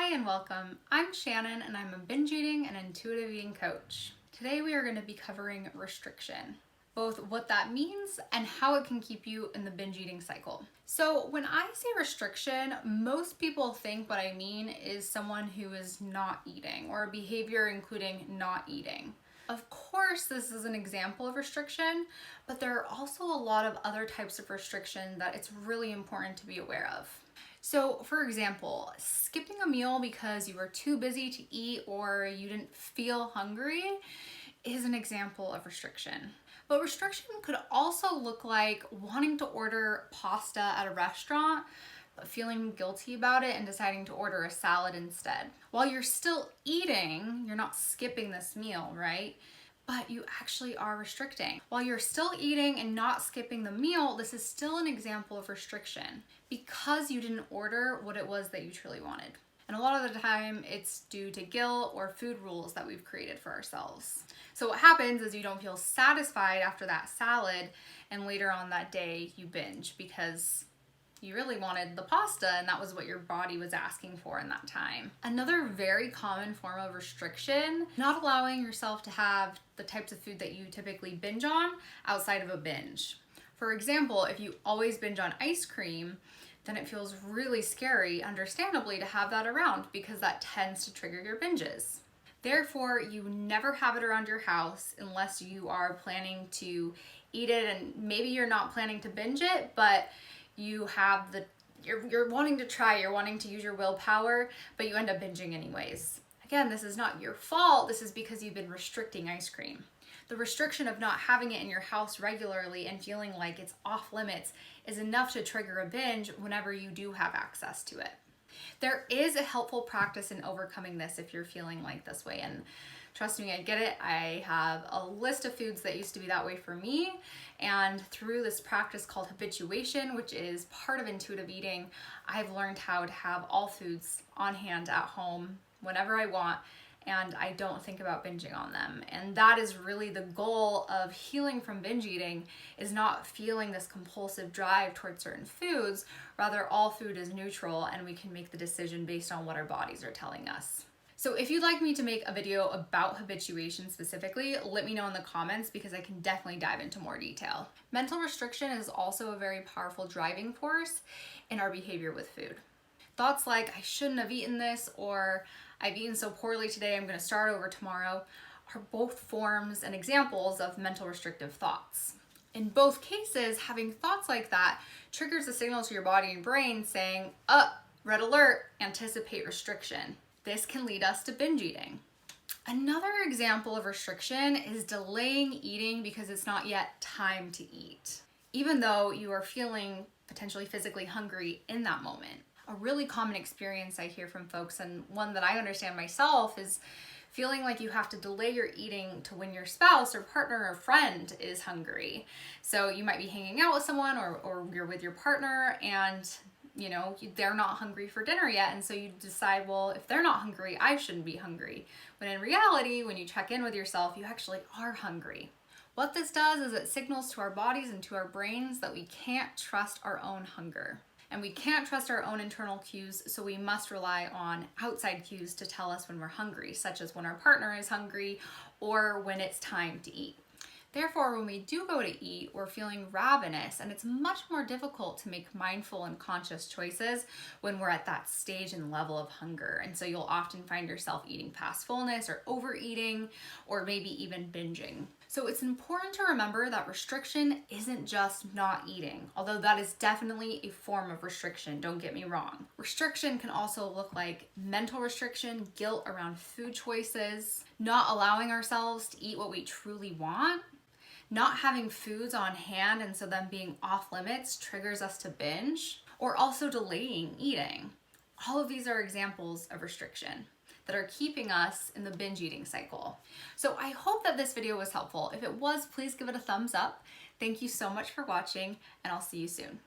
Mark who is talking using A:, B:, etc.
A: Hi and welcome. I'm Shannon and I'm a binge eating and intuitive eating coach. Today we are going to be covering restriction, both what that means and how it can keep you in the binge eating cycle. So when I say restriction, most people think what I mean is someone who is not eating or a behavior including not eating. Of course, this is an example of restriction, but there are also a lot of other types of restriction that it's really important to be aware of. So, for example, skipping a meal because you were too busy to eat or you didn't feel hungry is an example of restriction. But restriction could also look like wanting to order pasta at a restaurant, but feeling guilty about it and deciding to order a salad instead. While you're still eating, you're not skipping this meal, right? But you actually are restricting. While you're still eating and not skipping the meal, this is still an example of restriction because you didn't order what it was that you truly wanted. And a lot of the time it's due to guilt or food rules that we've created for ourselves. So what happens is you don't feel satisfied after that salad and later on that day you binge because you really wanted the pasta and that was what your body was asking for in that time. Another very common form of restriction, not allowing yourself to have the types of food that you typically binge on outside of a binge. For example, if you always binge on ice cream, then it feels really scary, understandably, to have that around because that tends to trigger your binges. Therefore, you never have it around your house unless you are planning to eat it, and maybe you're not planning to binge it, but you have you're wanting to try, you're wanting to use your willpower, but you end up binging anyways. Again, this is not your fault. This is because you've been restricting ice cream. The restriction of not having it in your house regularly and feeling like it's off limits is enough to trigger a binge whenever you do have access to it. There is a helpful practice in overcoming this if you're feeling like this way, and trust me, I get it. I have a list of foods that used to be that way for me, and through this practice called habituation, which is part of intuitive eating, I've learned how to have all foods on hand at home whenever I want, and I don't think about binging on them. And that is really the goal of healing from binge eating, is not feeling this compulsive drive towards certain foods. Rather, all food is neutral and we can make the decision based on what our bodies are telling us. So if you'd like me to make a video about habituation specifically, let me know in the comments because I can definitely dive into more detail. Mental restriction is also a very powerful driving force in our behavior with food. Thoughts like, I shouldn't have eaten this, or I've eaten so poorly today, I'm going to start over tomorrow, are both forms and examples of mental restrictive thoughts. In both cases, having thoughts like that triggers a signal to your body and brain saying, red alert, anticipate restriction. This can lead us to binge eating. Another example of restriction is delaying eating because it's not yet time to eat, even though you are feeling potentially physically hungry in that moment. A really common experience I hear from folks, and one that I understand myself, is feeling like you have to delay your eating to when your spouse or partner or friend is hungry. So you might be hanging out with someone or you're with your partner and they're not hungry for dinner yet, and so you decide, well, if they're not hungry, I shouldn't be hungry. When in reality, when you check in with yourself, you actually are hungry. What this does is it signals to our bodies and to our brains that we can't trust our own hunger. And we can't trust our own internal cues, so we must rely on outside cues to tell us when we're hungry, such as when our partner is hungry or when it's time to eat. Therefore, when we do go to eat, we're feeling ravenous, and it's much more difficult to make mindful and conscious choices when we're at that stage and level of hunger. And so you'll often find yourself eating past fullness or overeating or maybe even binging. So it's important to remember that restriction isn't just not eating, although that is definitely a form of restriction, don't get me wrong. Restriction can also look like mental restriction, guilt around food choices, not allowing ourselves to eat what we truly want, not having foods on hand and so them being off limits triggers us to binge, or also delaying eating. All of these are examples of restriction that are keeping us in the binge eating cycle. So I hope that this video was helpful. If it was, please give it a thumbs up. Thank you so much for watching, and I'll see you soon.